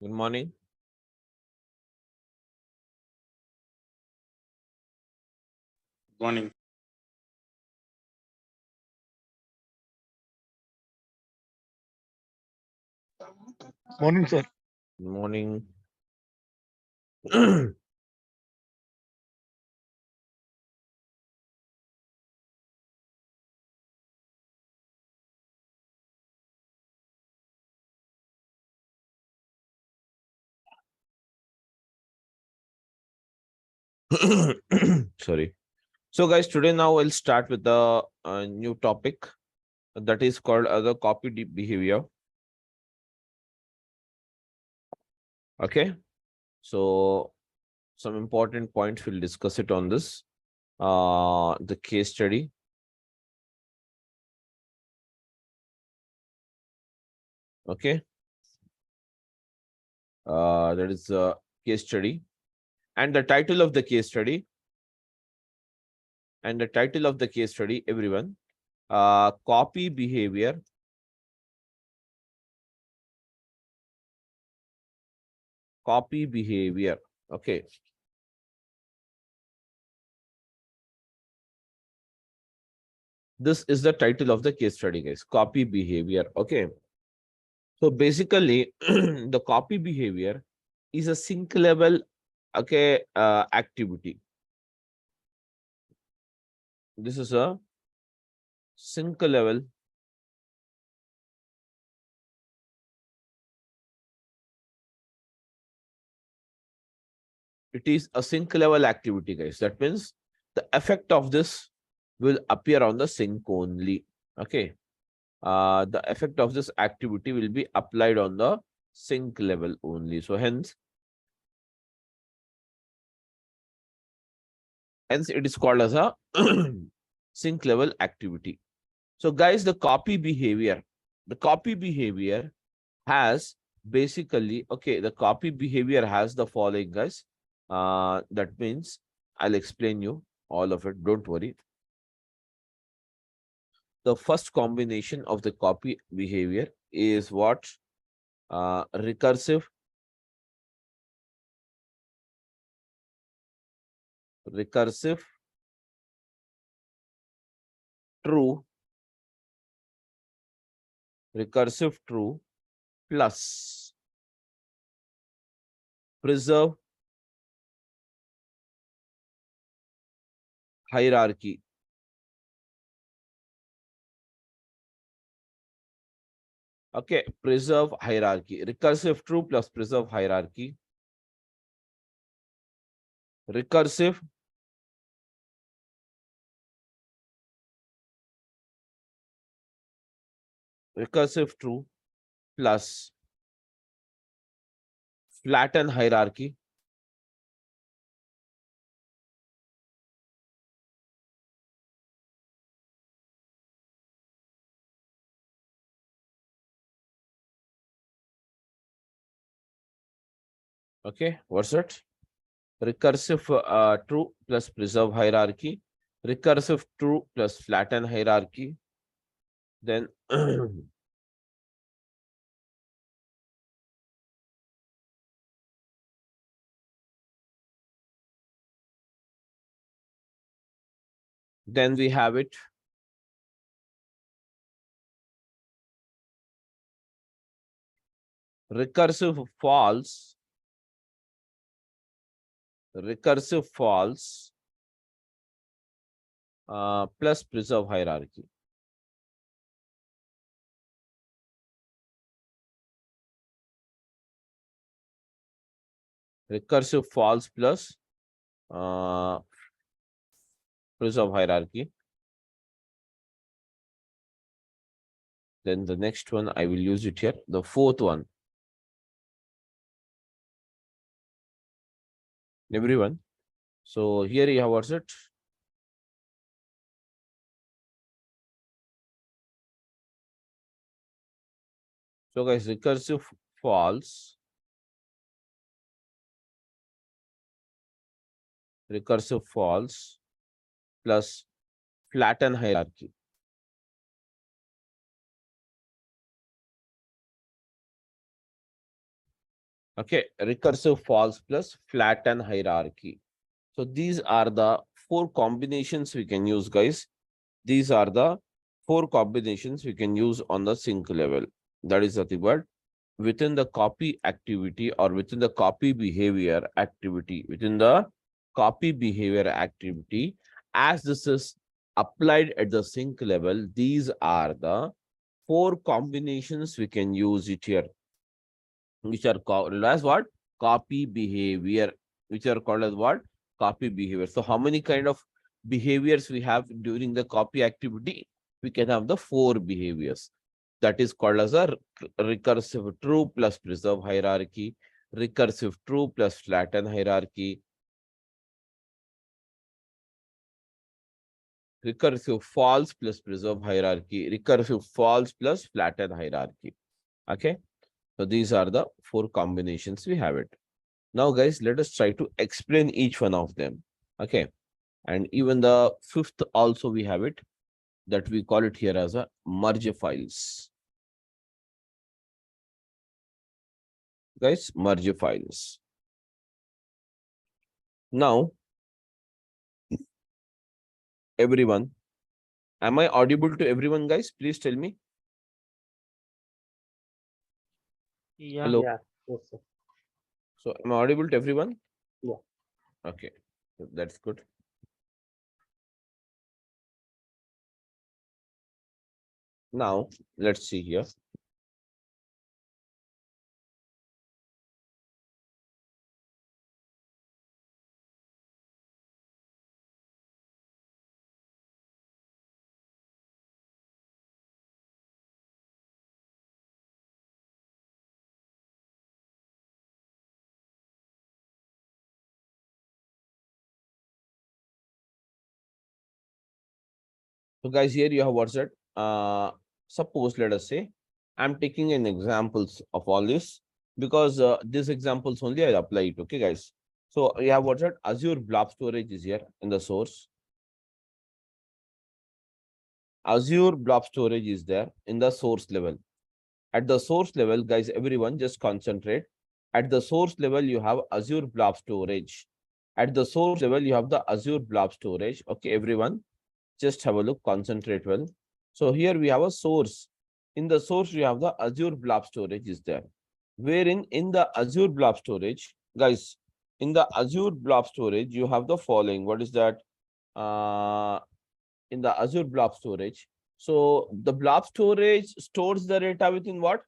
Good morning. Morning. Morning, sir. Good morning. Sorry. So, guys, today now we'll start with the new topic that is called the copy behavior. Okay. So, some important points we'll discuss it on this. The case study. Okay. That is a case study. And the title of the case study. And the title of the case study, everyone. Copy behavior. Copy behavior. Okay. This is the title of the case study, guys. Copy behavior. Okay. So basically, the copy behavior is a sync level, okay, activity. This is a sync level it is a sync level activity, guys. That means the effect of this will appear on the sync only. Okay. The effect of this activity will be applied on the sync level only. So hence it is called as a sync level activity. So guys, the copy behavior has basically, okay, the copy behavior has the following, guys. That means I'll explain you all of it. Don't worry. The first combination of the copy behavior is what? Recursive true plus preserve hierarchy. Okay, preserve hierarchy. Recursive true plus preserve hierarchy. Recursive true plus flatten hierarchy. Okay, what's it? Recursive true plus preserve hierarchy. Recursive true plus flatten hierarchy. Then then we have it recursive false plus preserve hierarchy. Recursive false plus preserve hierarchy. Then the next one, I will use it here. The fourth one. Everyone. So here you have what's it? So guys, recursive false plus flatten hierarchy. Okay, recursive false plus flatten hierarchy. So these are the four combinations we can use, guys. These are the four combinations we can use on the sync level. That is nothing but within the copy activity or within the copy behavior activity, as this is applied at the sync level, these are the four combinations we can use it here, which are called as what? Copy behavior, which are called as what? Copy behavior. So how many kind of behaviors we have during the copy activity? We can have the four behaviors. That is called as a recursive true plus preserve hierarchy, recursive true plus flatten hierarchy, recursive false plus preserve hierarchy, recursive false plus flatten hierarchy. Okay. So these are the four combinations we have it. Now, guys, let us try to explain each one of them. Okay. And even the fifth also we have it, that we call it here as a merge files. Guys, merge files. Now, everyone, am I audible to everyone, guys? Please tell me. Yeah. Hello. Yeah. Yes, sir. So, am I audible to everyone? Yeah. Okay. That's good. Now, let's see here. So, guys, here you have what's it? Suppose, let us say, I'm taking an examples of all this because these examples only I apply it. Okay, guys. So, you have what's it? Azure blob storage is here in the source. Azure blob storage is there in the source level. At the source level, guys, everyone just concentrate. At the source level, you have Azure blob storage. At the source level, you have the Azure blob storage. Okay, everyone, just have a look, concentrate well. So here we have a source. In the source, you have the Azure blob storage is there. Wherein in the Azure blob storage, guys, in the Azure blob storage, you have the following. What is that? In the Azure blob storage. So the blob storage stores the data within what?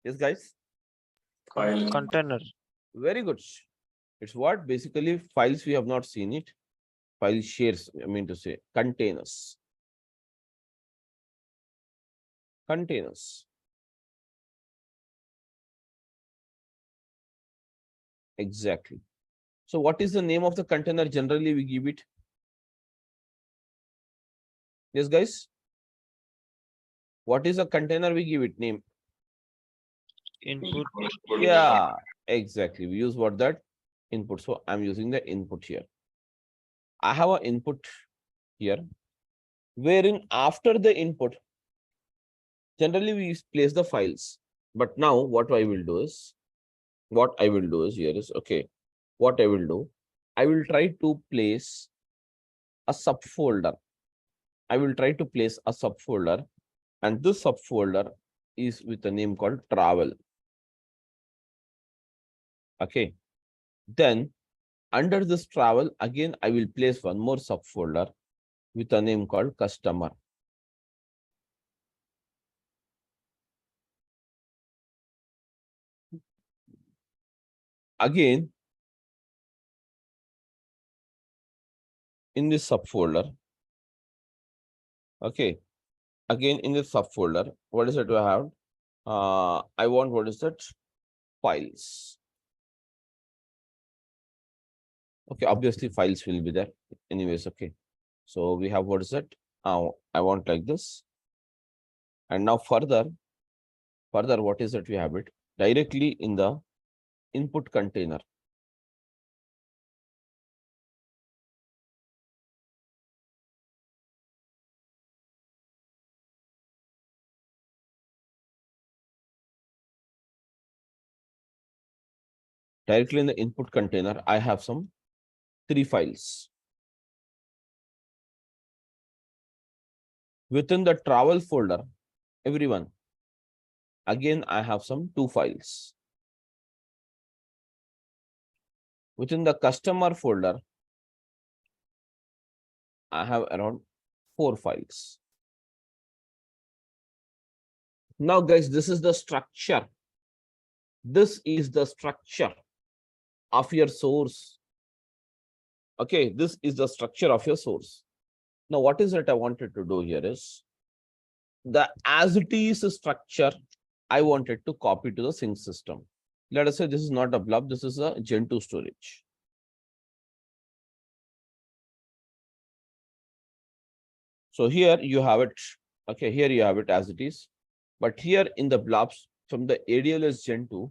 Yes, guys. File. Container. Very good. It's what? Basically, files we have not seen it. File shares, I mean to say, containers. Containers. Exactly. So what is the name of the container? Generally, we give it. Yes, guys. What is a container? We give it name. Input. Yeah, exactly. We use what that input. So I'm using the input here. I have an input here, wherein after the input, generally we place the files. But now what I will do is, here is, okay, what I will do, I will try to place a subfolder. I will try to place a subfolder, and this subfolder is with a name called travel. Okay. Then under this travel, again, I will place one more subfolder with a name called customer. Again, in this subfolder, okay, again in this subfolder, what is it I have? I want, what is that? Files. Okay, obviously files will be there anyways. Okay, so we have, what is it? I want like this. And now further, what is it? We have it directly in the input container. Directly in the input container, I have some 3 files. Within the travel folder, everyone, again, I have some 2 files. Within the customer folder, I have around 4 files. Now, guys, this is the structure. This is the structure of your source. Okay, this is the structure of your source. Now, what is it I wanted to do here is the as it is structure I wanted to copy to the sync system. Let us say this is not a blob, this is a Gen 2 storage. So here you have it. Okay, here you have it as it is. But here in the blobs from the ADLS Gen 2,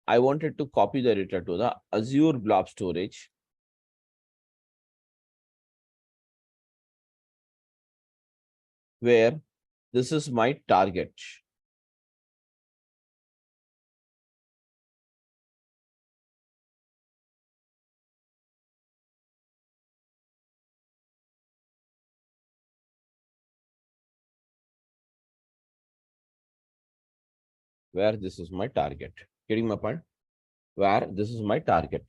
I wanted to copy the data to the Azure blob storage. Where this is my target. Where this is my target. Getting my point? Where this is my target.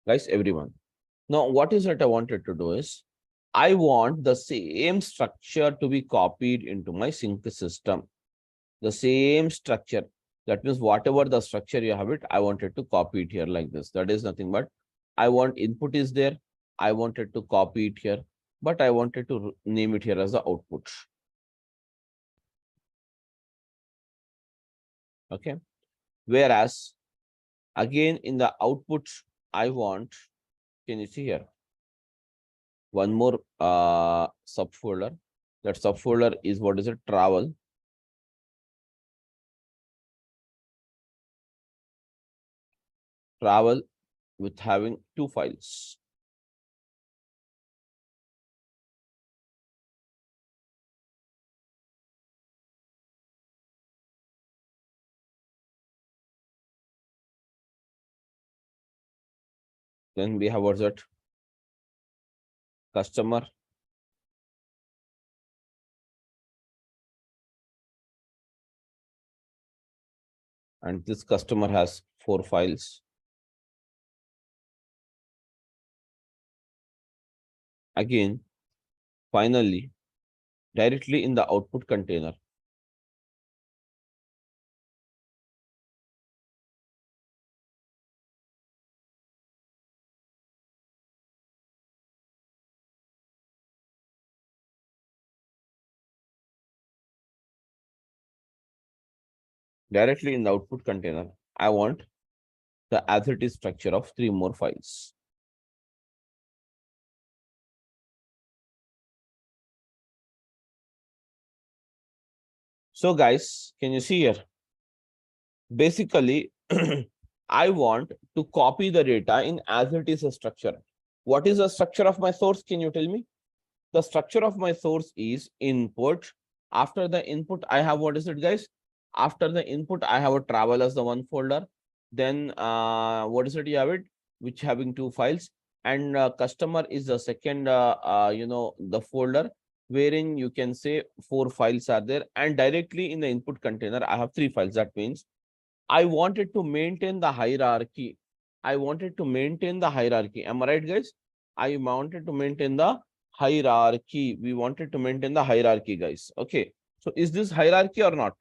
Guys, everyone. Now, what is it I wanted to do is, I want the same structure to be copied into my sync system. The same structure. That means whatever the structure you have it, I wanted to copy it here like this. That is nothing but I want input is there. I wanted to copy it here, but I wanted to name it here as the output. Okay. Whereas again in the output, I want, can you see here? One more subfolder. That subfolder is what is it? Travel. Travel with having 2 files. Then we have what's that? Customer. And this customer has 4 files. Again, finally, directly in the output container, I want the as it is structure of 3 more files. So guys, can you see here? Basically, I want to copy the data in as it is a structure. What is the structure of my source? Can you tell me? The structure of my source is input. After the input, I have what is it, guys? After the input, I have a travel as the one folder. Then what is it? You have it, which having 2 files, and customer is the second, the folder wherein you can say 4 files are there, and directly in the input container, I have 3 files. That means I wanted to maintain the hierarchy. Am I right, guys? I wanted to maintain the hierarchy. We wanted to maintain the hierarchy, guys. Okay. So is this hierarchy or not?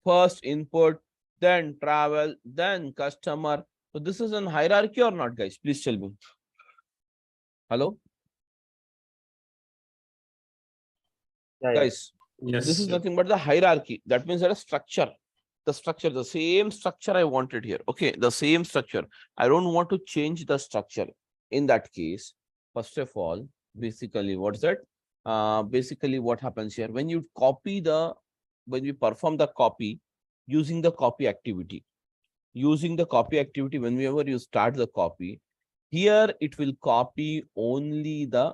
First input, then travel, then customer. So this is an hierarchy or not, guys? Please tell me. Hello? Guys, Yes. this is nothing but the hierarchy. That means that a structure. The structure, the same structure I wanted here. Okay, the same structure. I don't want to change the structure. In that case, first of all, basically, what's that? Basically, what happens here? When you perform the copy using the copy activity, whenever you start the copy, here it will copy only the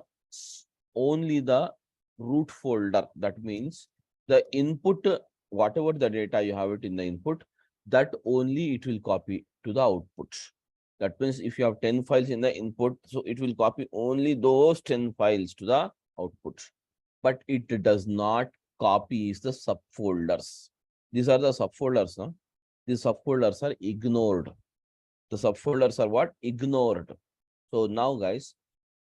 root folder. That means the input, whatever the data you have it in the input, that only it will copy to the output. That means if you have 10 files in the input, so it will copy only those 10 files to the output. But it does not copy the subfolders. These are the subfolders, no? These subfolders are ignored. The subfolders are what? Ignored. So now, guys,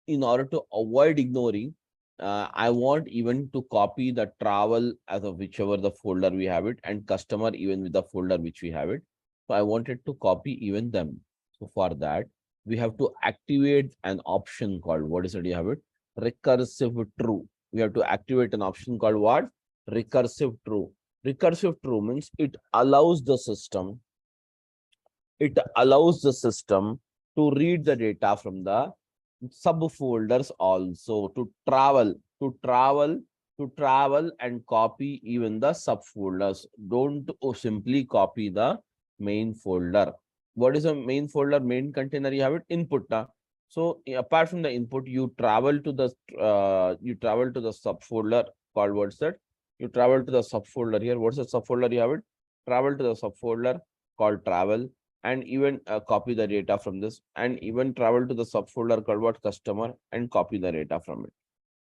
in order to avoid ignoring, I want even to copy the travel as of whichever the folder we have it, and customer even with the folder which we have it. So I wanted to copy even them. So for that, we have to activate an option called, what is it? You have it? Recursive true. We have to activate an option called what? Recursive true. Recursive true means it allows the system to read the data from the subfolders also, to travel and copy even the subfolders. Don't simply copy the main folder. What is a main folder? Main container, you have it input. So apart from the input, you travel to the subfolder called, what's that? You travel to the subfolder here. What's the subfolder? You have it. Travel to the subfolder called travel, and even copy the data from this, and even travel to the subfolder called what? Customer, and copy the data from it.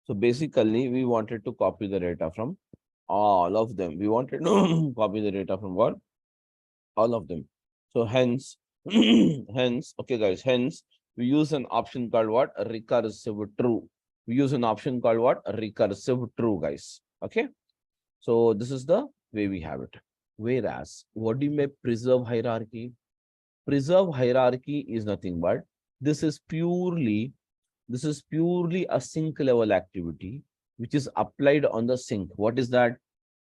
So basically, we wanted to copy the data from all of them. We wanted to copy the data from what? All of them. So hence, okay, guys, hence we use an option called what? Recursive true. We use an option called what? Recursive true, guys. Okay. So this is the way we have it. Whereas, what do you mean preserve hierarchy? Preserve hierarchy is nothing but this is purely a sync level activity which is applied on the sync. What is that?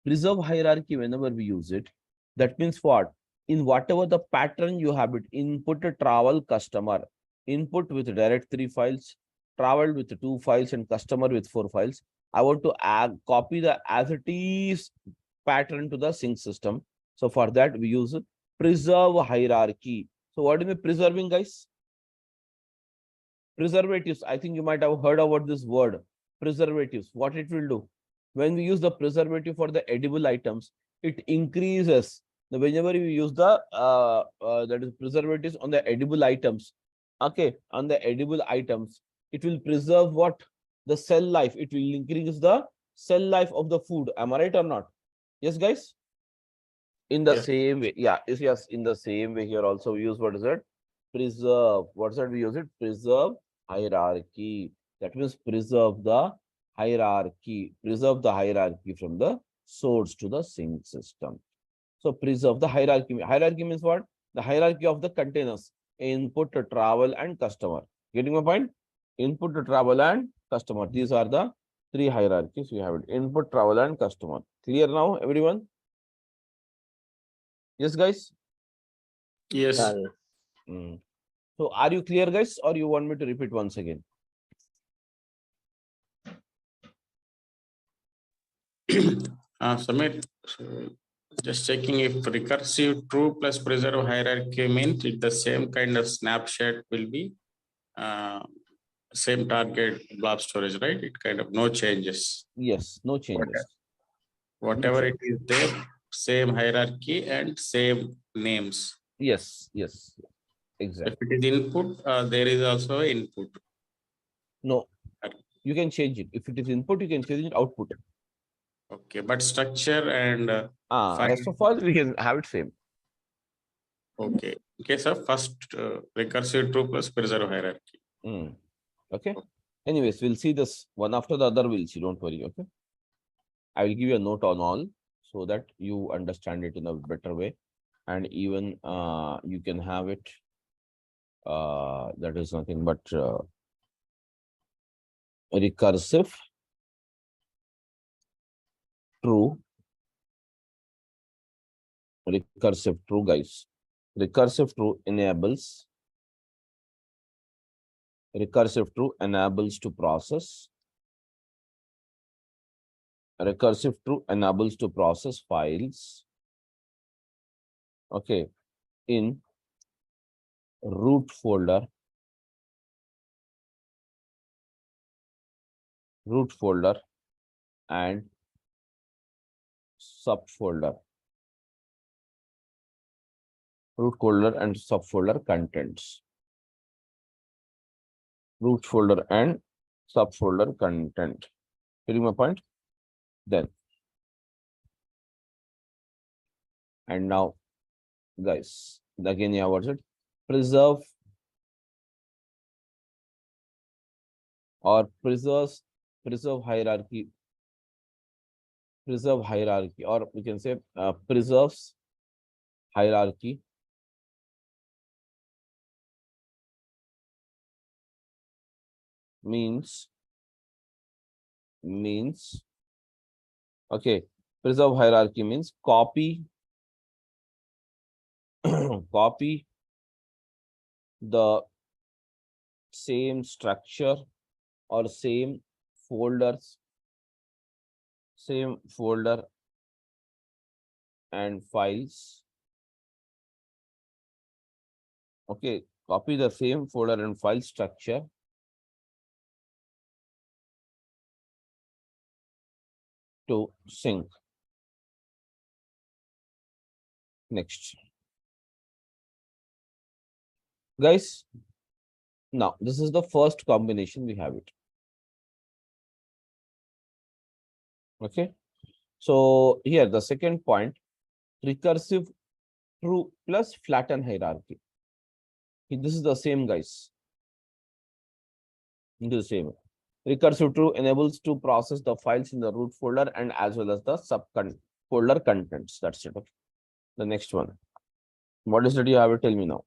Preserve hierarchy, whenever we use it, that means what? In whatever the pattern you have it, input a travel customer, input with directory files, travel with 2 files, and customer with 4 files. I want to add, copy the as it is pattern to the sync system. So for that, we use preserve hierarchy. So what do you mean preserving, guys? Preservatives. I think you might have heard about this word, preservatives. What it will do? When we use the preservative for the edible items, it increases. Whenever you use the that is preservatives on the edible items, okay, on the edible items, it will preserve what? The cell life. It will increase the cell life of the food. Am I right or not? Yes, guys? In the same way, yeah, yes, in the same way here also we use, what is it? Preserve. What's that we use it? Preserve hierarchy. That means preserve the hierarchy. Preserve the hierarchy from the source to the sync system. So preserve the hierarchy. Hierarchy means what? The hierarchy of the containers. Input, travel, and customer. Getting my point? Input, travel, and customer. These are the 3 hierarchies we have it. Input, travel, and customer. Clear now, everyone? Yes, guys? Yes. So are you clear, guys, or you want me to repeat once again? Samir, just checking if recursive true plus preserve hierarchy means it the same kind of snapshot will be same target blob storage, right? It kind of no changes. Yes, no changes. Whatever it is there, same hierarchy and same names. Yes, If exactly. it is input, there is also input. No, you can change it. If it is input, you can change it output. Okay, but structure and Rest of all, we can have it same. okay. In case of first recursive true plus preserve hierarchy. Okay. Anyways, we'll see this one after the other. We'll see. Don't worry. Okay. I will give you a note on all so that you understand it in a better way, and even you can have it. That is nothing but recursive true. Recursive true, guys. Recursive true enables to process. Recursive true enables to process files, okay, in root folder, and subfolder. root folder and subfolder contents. Root folder and subfolder content. Getting my point? Then. And now, guys, again, yeah, what's it? Preserve or preserve hierarchy. Preserve hierarchy, or we can say preserves hierarchy means okay, preserve hierarchy means copy copy the same structure or same folder and files. Okay, copy the same folder and file structure to sync. Next. Guys, now this is the first combination, we have it. Okay, so here the second point, recursive true plus flatten hierarchy. This is the same, guys. It is the same. Recursive true enables to process the files in the root folder and as well as the folder contents. That's it. Okay. The next one. What is it you have to tell me now?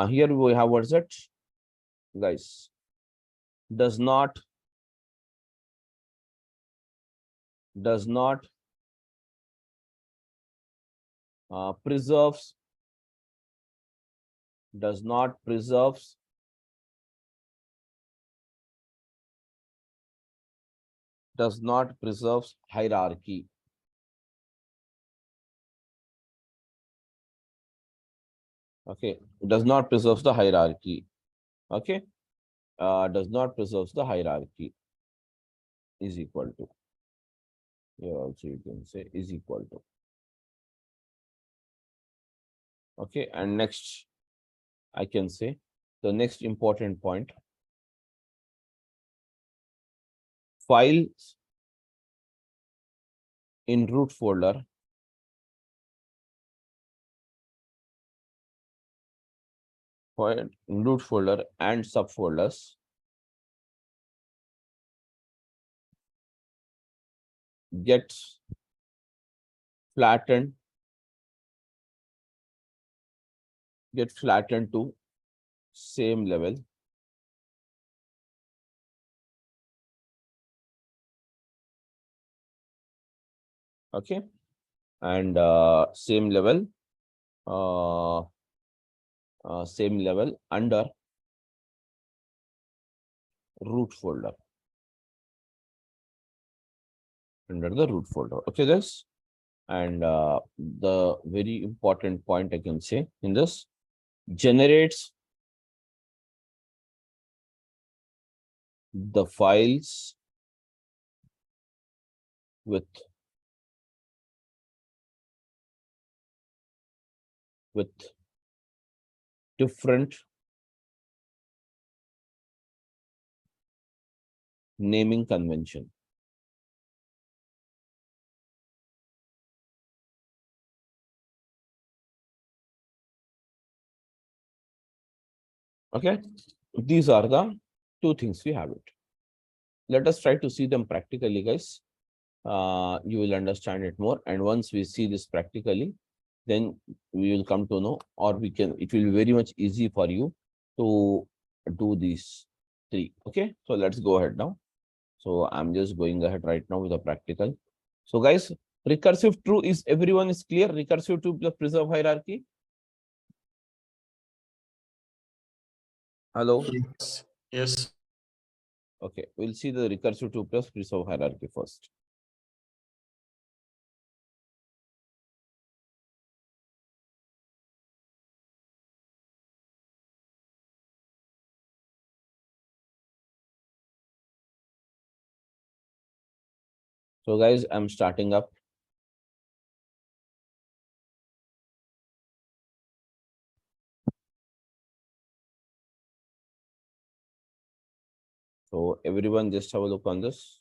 Here we have what's it, guys? Does not preserves hierarchy. Okay, does not preserves the hierarchy. Okay, does not preserves the hierarchy is equal to. Here also you can say is equal to. Okay, and next I can say the next important point. Files in root folder and subfolders gets flattened to same level. Okay, and same level under root folder. Under the root folder. Okay, guys. And the very important point I can say in this, generates the files with different naming convention. Okay, these are the two things we have it. Let us try to see them practically, guys. You will understand it more, and once we see this practically, then we will come to know, or it will be very much easy for you to do these three. Okay, so let's go ahead now. So I'm just going ahead right now with the practical. So guys, recursive true is, everyone is clear? Recursive true plus preserve hierarchy. Hello. Yes. Okay, we'll see the recursive true plus preserve hierarchy first. So guys, I'm starting up. So everyone just have a look on this.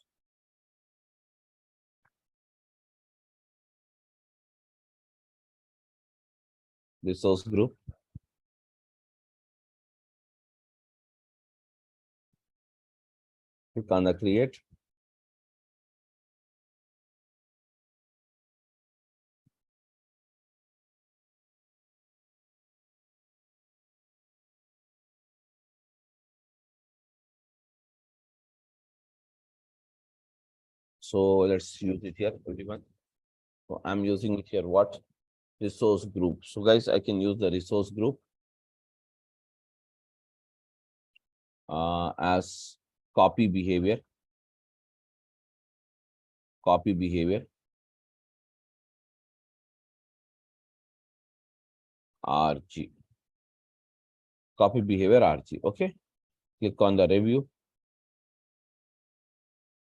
Resource group. Click on the create. So let's use it here, everyone. So I'm using it here. What? Resource group. So guys, I can use the resource group as copy behavior. Copy behavior. RG. Copy behavior RG. Okay. Click on the review.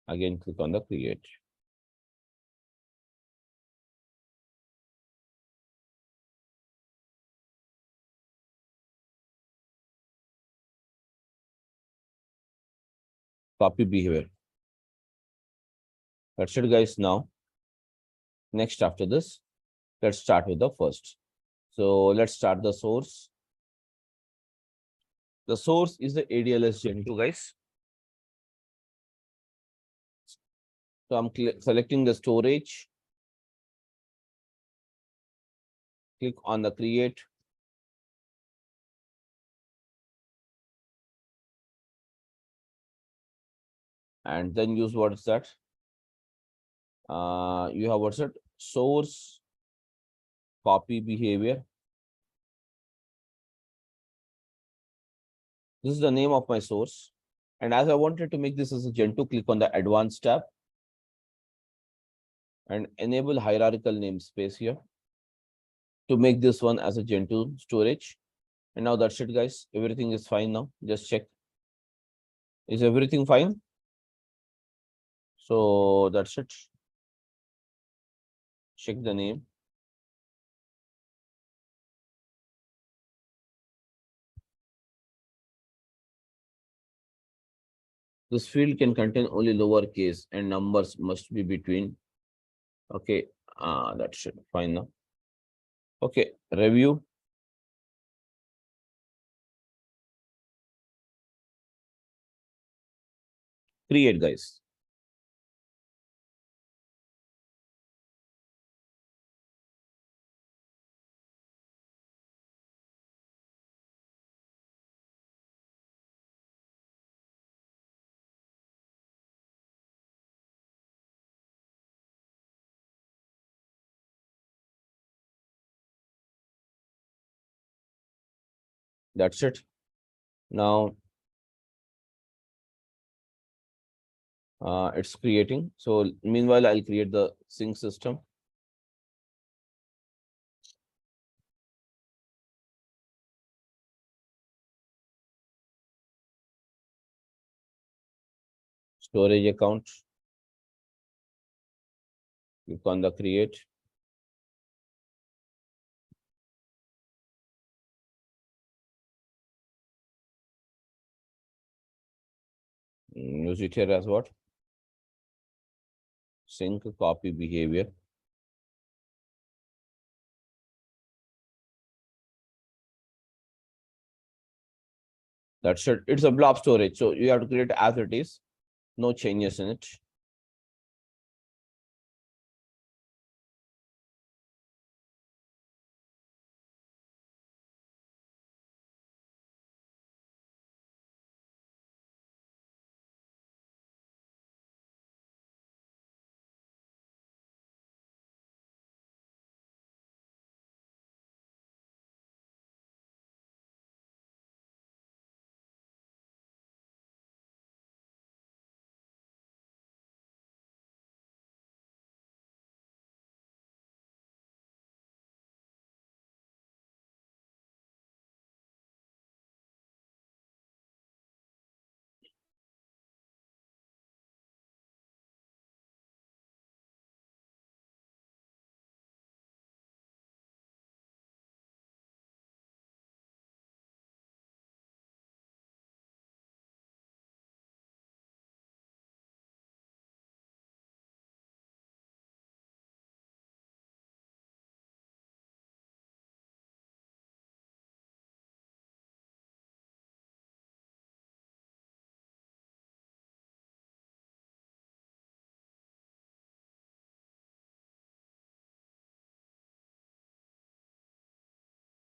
Again, click on the create. Copy behavior. That's it, guys. Now, next after this, let's start with the first. So let's start the source. The source is the ADLS Gen 2, guys. So I'm selecting the storage. Click on the create. And then use what is that? You have what's it? Source copy behavior. This is the name of my source. And as I wanted to make this as a Gen 2, click on the advanced tab and enable hierarchical namespace here to make this one as a Gen 2 storage. And now that's it, guys. Everything is fine now. Just check. Is everything fine? So that's it. Check the name. This field can contain only lowercase and numbers must be between. Okay, that's it. Fine now. Okay, review. Create, guys. That's it. Now it's creating. So meanwhile, I'll create the sync system. Storage account. Click on the create. Use it here as what? Sync copy behavior. That's it. It's a blob storage. So you have to create as it is. No changes in it.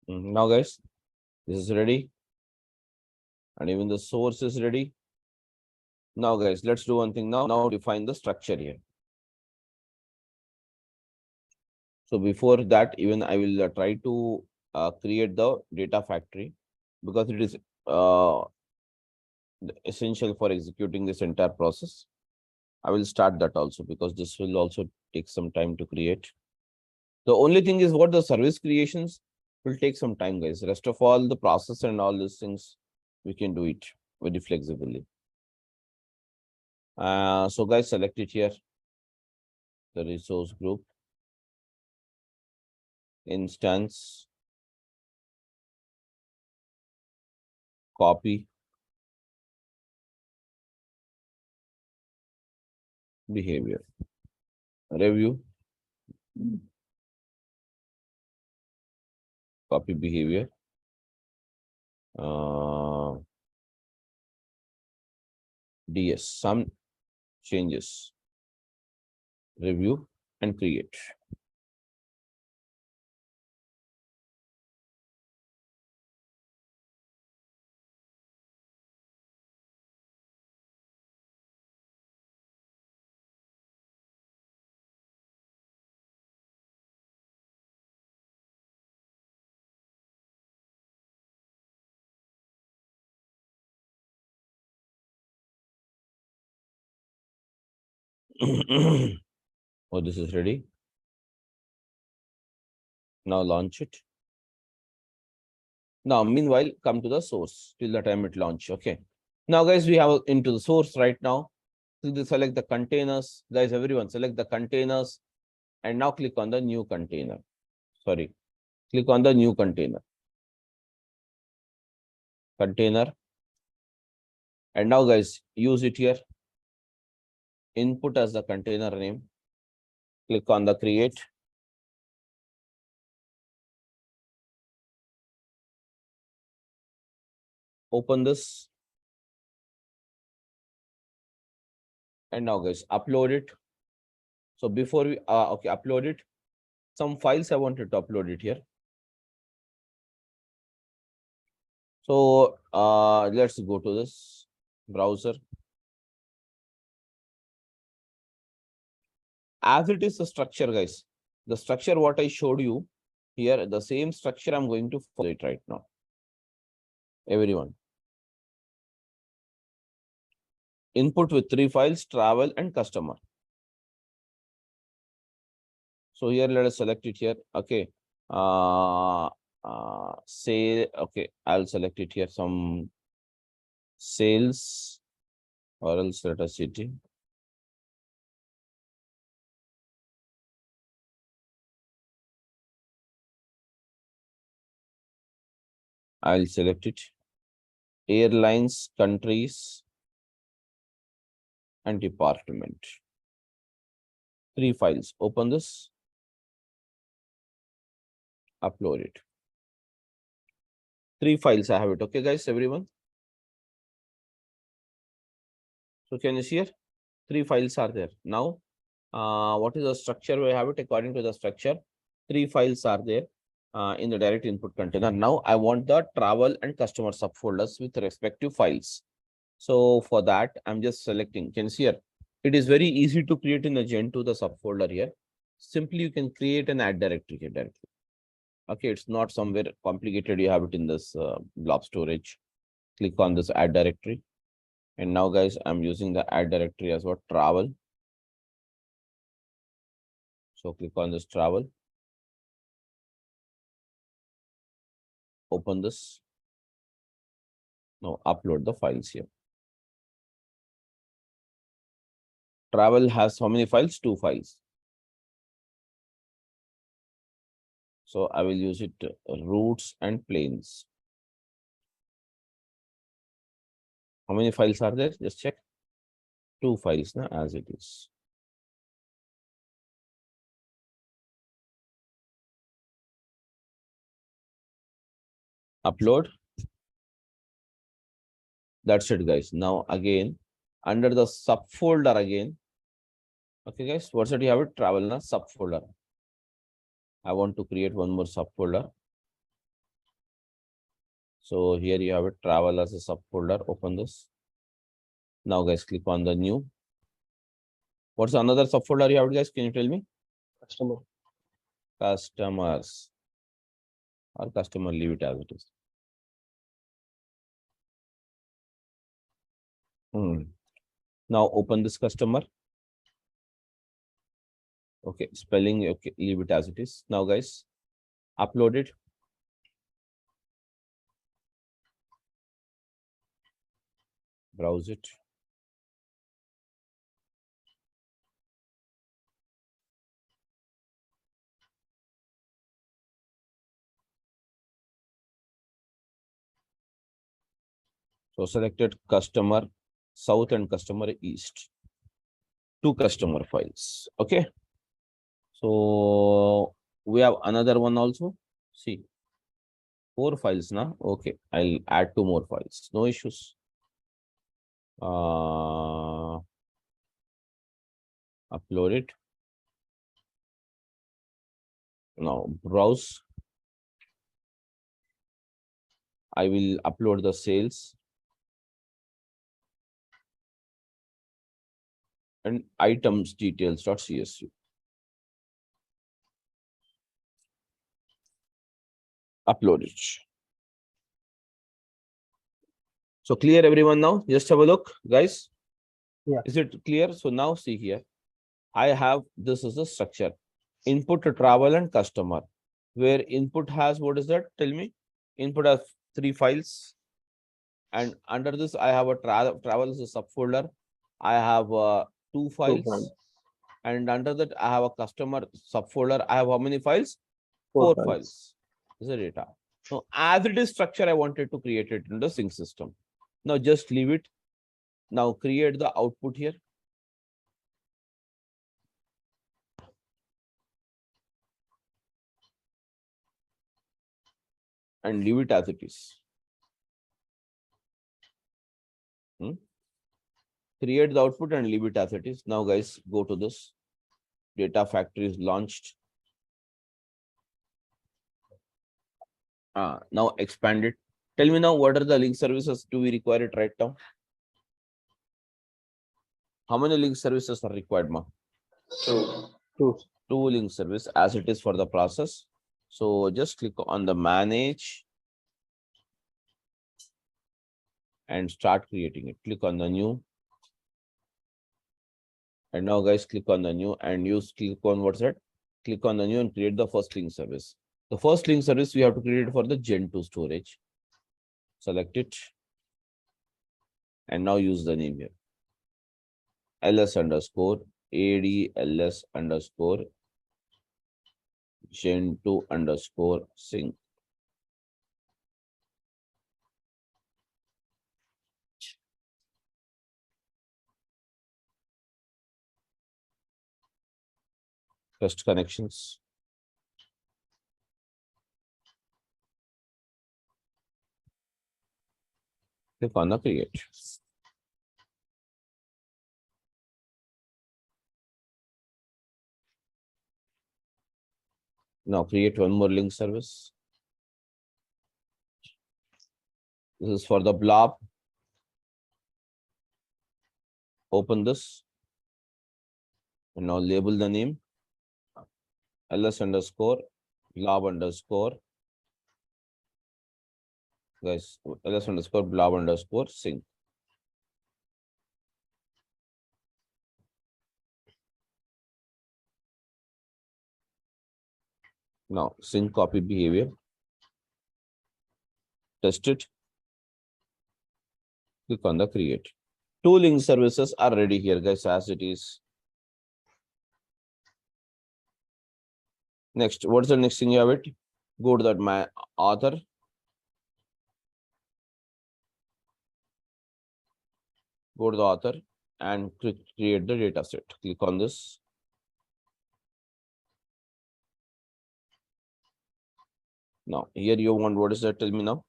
Now, guys, this is ready. And even the source is ready. Now, guys, let's do one thing now. Now define the structure here. So before that, even I will try to create the data factory because it is essential for executing this entire process. I will start that also because this will also take some time to create. The only thing is what the service creations will take some time, guys. Rest of all the process and all these things, we can do it very flexibly. So guys, select it here. The resource group, instance, copy, behavior, review, copy behavior, DS, some changes, review and create. Oh, this is ready. Now launch it. Now, meanwhile, come to the source till the time it launch. Okay. Now, guys, we have into the source right now. So select the containers. Guys, everyone select the containers and now click on the new container. Sorry. Click on the new container. Container. And now, guys, use it here. Input as the container name. Click on the create. Open this. And now, guys, upload it. So before we okay, upload it. Some files I wanted to upload it here. So let's go to this browser. As it is the structure, guys. The structure what I showed you here, the same structure I'm going to follow it right now. Everyone. Input with 3 files, travel and customer. So here let us select it here. Okay. Say okay, I'll select it here. Some sales or else let us city. I'll select it. Airlines, countries, and department. 3 files. Open this. Upload it. 3 files I have it. Okay, guys, everyone. So can you see here? 3 files are there. Now, what is the structure? We have it according to the structure. 3 files are there in the direct input container. Now, I want the travel and customer subfolders with respective files. So for that, I'm just selecting. Can you see here? It is very easy to create in the Gen 2 the subfolder here. Simply, you can create an add directory here directly. Okay, it's not somewhere complicated. You have it in this blob storage. Click on this add directory. And now, guys, I'm using the add directory as what? Travel. So click on this travel. Open this. Now upload the files here. Travel has how many files? 2 files. So I will use it routes and planes. How many files are there? Just check. 2 files now as it is. Upload. That's it, guys. Now again, under the subfolder again. Okay, guys, what's it? You have it travel na subfolder. I want to create one more subfolder. So here you have a travel as a subfolder. Open this. Now guys, click on the new. What's another subfolder you have, guys? Can you tell me? Customer. Customers or customer, leave it as it is. Now open this customer. Okay, spelling, okay, leave it as it is. Now guys, upload it. Browse it. So selected customer south and customer east. 2 customer files. Okay. So we have another one also. See, 4 files now. Okay, I'll add 2 more files. No issues. Upload it. Now browse. I will upload the sales and items details.csv. Upload it. So clear everyone now? Just have a look, guys. Yeah. Is it clear? So now see here. I have, this is the structure. Input, travel and customer. Where input has, what is that? Tell me. Input has 3 files. And under this, I have a travel is a subfolder. I have 2 files. files. And under that, I have a customer subfolder. I have how many files? 4 4 files. This is the data. Now, as it is structure, I wanted to create it in the sync system. Now, just leave it. Now, create the output here. And leave it as it is. Create the output and leave it as it is. Now, guys, go to this. Data factory is launched. Now expand it. Tell me now, what are the link services do we require it right now? How many link services are required, ma? 2. 2. 2 link service as it is for the process. So just click on the manage and start creating it. Click on the new. And now guys, click on the new and click on what's that? Click on the new and create the first link service. The first link service we have to create for the Gen 2 storage. Select it. And now use the name here. ls_AD ls_Gen2_sync. Test connections. Click on the create. Now create one more link service. This is for the blob. Open this. And now label the name. ls_blob_. Guys, ls_blob_sync. Now sync copy behavior. Test it. Click on the create. 2 link services are ready here, guys, as it is. Next, what's the next thing you have it? Go to that my author. Go to the author and create the data set. Click on this. Now, here you want, what is that? Tell me now.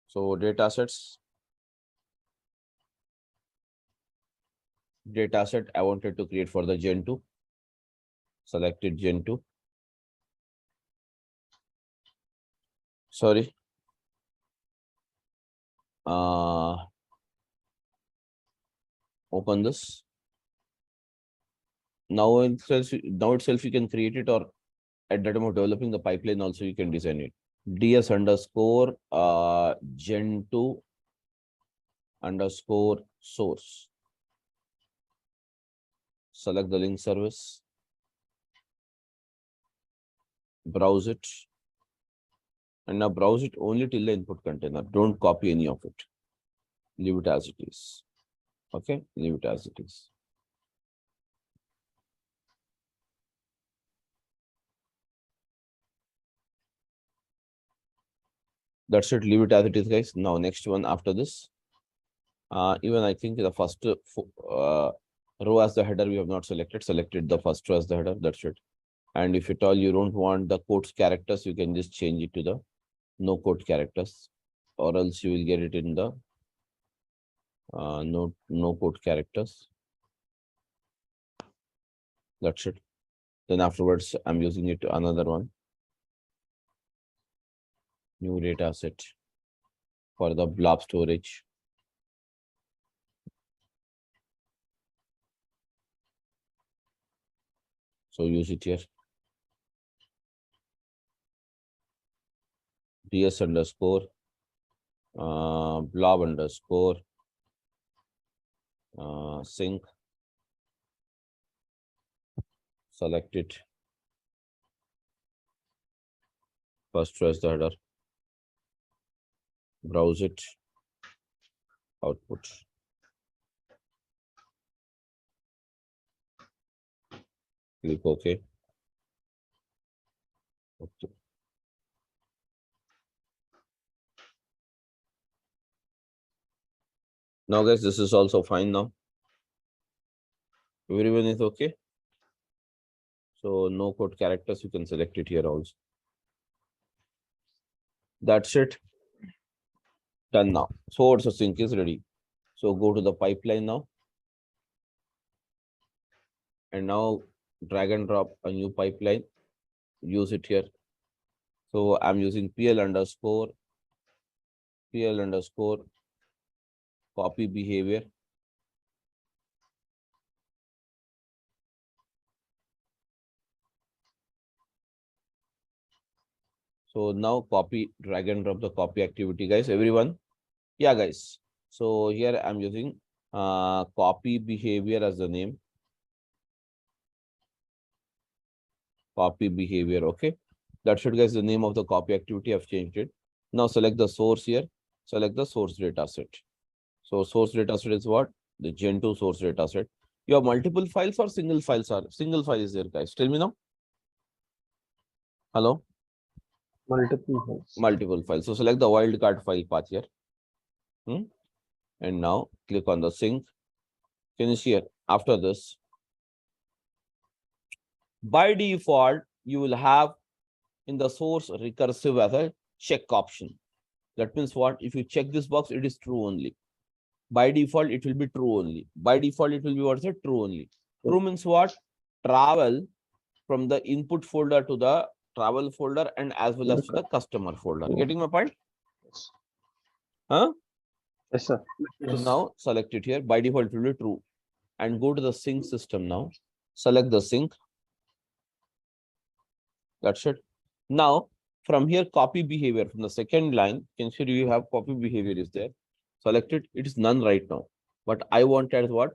So data sets. Data set I wanted to create for the Gen 2. Selected Gen 2. sorry. Open this. Now itself you can create it, or at the time of developing the pipeline also you can design it. DS underscore gen2 underscore source. Select the link service. Browse it. And now browse it only till the input container. Don't copy any of it. Leave it as it is. Okay, leave it as it is. That's it. Leave it as it is, guys. Now, next one after this. Even I think the first row as the header we have not selected. Selected the first row as the header. That's it. And if at all you don't want the quotes characters, you can just change it to the no quote characters, or else you will get it in the no quote characters. That's it. Then afterwards, I'm using it to another one. New data set for the blob storage. So use it here. DS underscore blob underscore sync. Select it. First press the header. Browse it. Output. Click OK. Okay. Now, guys, this is also fine now. Everyone is okay. So no code characters, you can select it here also. That's it. Done now. Source of sync is ready. So go to the pipeline now. And now drag and drop a new pipeline. Use it here. So I'm using PL underscore copy behavior. So now copy, drag and drop the copy activity, guys. Everyone. Yeah, guys. So here I'm using copy behavior as the name. Copy behavior. Okay. That should, guys, the name of the copy activity. I've changed it. Now select the source here. Select the source data set. So source data set is what? The Gen2 source data set. You have multiple files or single files are single file is there, guys? Tell me now. Hello? Multiple files. Multiple files. So select the wildcard file path here. And now click on the sync. Finish here. After this, by default, you will have in the source recursive as a check option. That means what? If you check this box, it is true only. By default, it will be true only. By default, it will be what's it? True only. True means what? Travel from the input folder to the travel folder and as well as to the customer folder. Getting my point? Yes. Huh? Yes, sir. So now select it here. By default, it will be true. And go to the sync system now. Select the sync. That's it. Now, from here, copy behavior from the second line, can see you have copy behavior is there. Select it. It is none right now. But I want as what?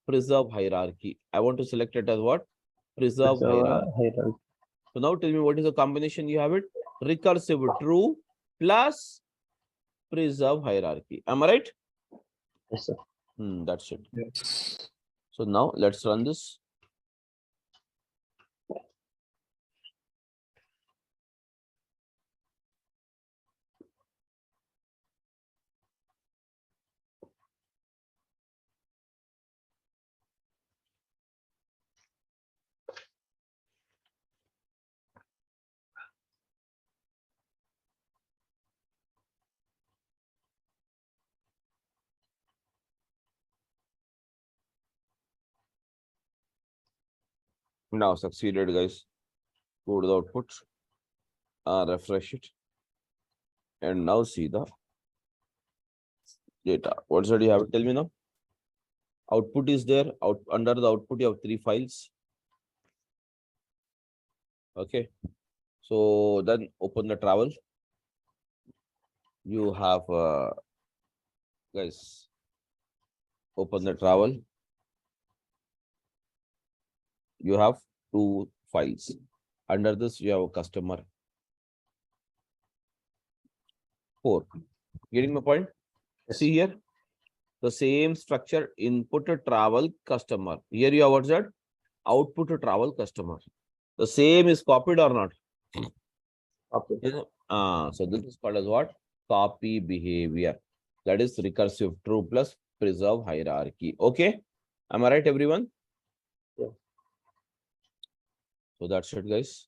Preserve hierarchy. I want to select it as what? Preserve hierarchy. So now tell me what is the combination you have it? Recursive true plus preserve hierarchy. Am I right? Yes, sir. That's it. Yes. So now let's run this. Now succeeded, guys. Go to the output. Refresh it. And now see the data. What should you have? Tell me now. Output is there. Under the output, you have 3 files. Okay. So then open the travel. You have guys, open the travel. You have 2 files. Under this, you have a customer. 4. Getting my point? See here, the same structure, input to travel customer. Here you have what's that? Output to travel customer. The same is copied or not? Copy. So this is called as what? Copy behavior. That is recursive true plus preserve hierarchy. Okay. Am I right, everyone? Yeah. So that's it, guys.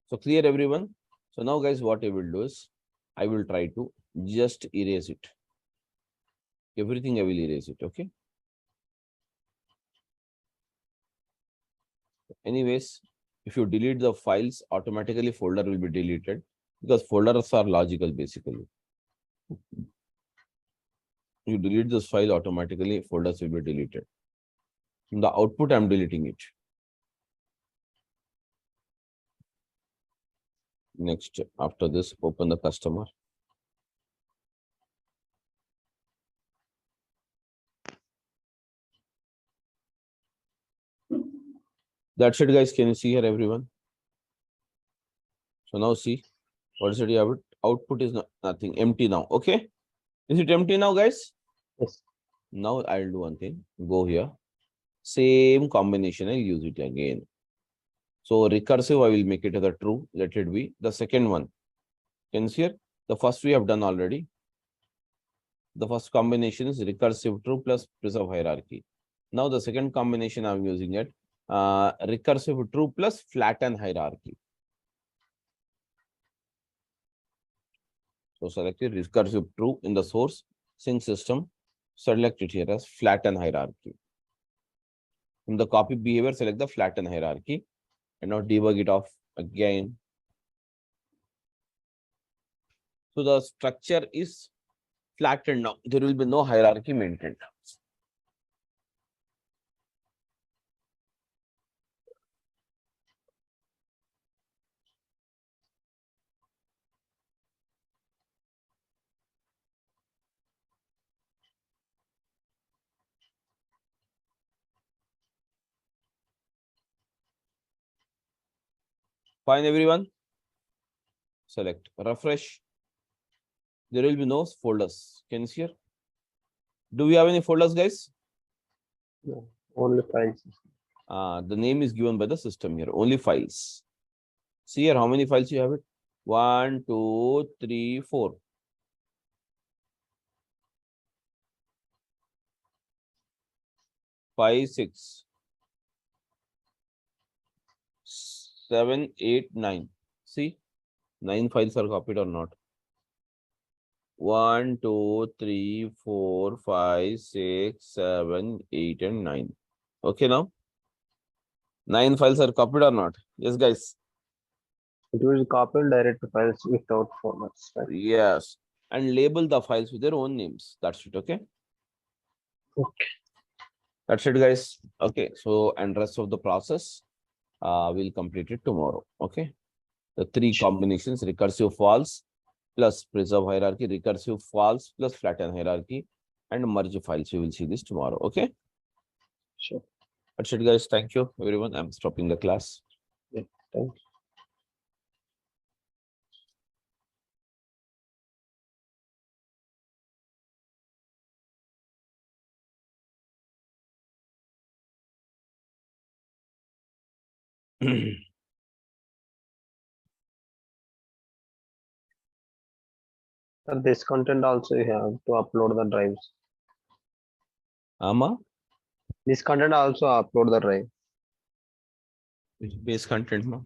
So clear, everyone. So now, guys, what I will do is I will try to just erase it. Everything I will erase it. Okay. Anyways, if you delete the files, automatically folder will be deleted because folders are logical basically. You delete this file, automatically folders will be deleted. In the output, I'm deleting it. Next, after this, open the customer. That's it, guys. Can you see here, everyone? So now see, what is it? You have it. Output is nothing, empty now. Okay. Is it empty now, guys? Yes. Now I'll do one thing. Go here. Same combination, I'll use it again. So recursive, I will make it as a true. Let it be. The second one. Can you see here? The first we have done already. The first combination is recursive true plus preserve hierarchy. Now the second combination I'm using it. Recursive true plus flatten hierarchy. So select it recursive true in the source sync system. Select it here as flatten hierarchy. In the copy behavior, select the flatten hierarchy and now debug it off again. So the structure is flattened now. There will be no hierarchy maintained. Fine, everyone. Select refresh. There will be no folders. Can you see here? Do we have any folders, guys? No, only files. The name is given by the system here. Only files. See here, how many files you have it? 1, 2, 3, 4. 5, 6, 7, 8, 9. See, 9 files are copied or not? 1, 2, 3, 4, 5, 6, 7, 8, and 9. Okay, now 9 files are copied or not? Yes, guys. It will copy direct files without formats, right? Yes, and label the files with their own names. That's it. Okay. Okay. That's it, guys. Okay. So, and rest of the process, we'll complete it tomorrow. Okay. The 3 combinations: recursive false plus preserve hierarchy, recursive false plus flatten hierarchy, and merge files. We will see this tomorrow. Okay. Sure. That's it, guys. Thank you, everyone. I'm stopping the class. Yeah. Thanks. Sir, this content also you have to upload the drives. Ama, This content also upload the drive. base content, ma.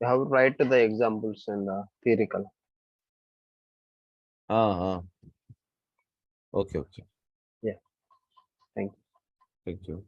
You have to write the examples and theoretical. Okay. Yeah. Thank you. Thank you.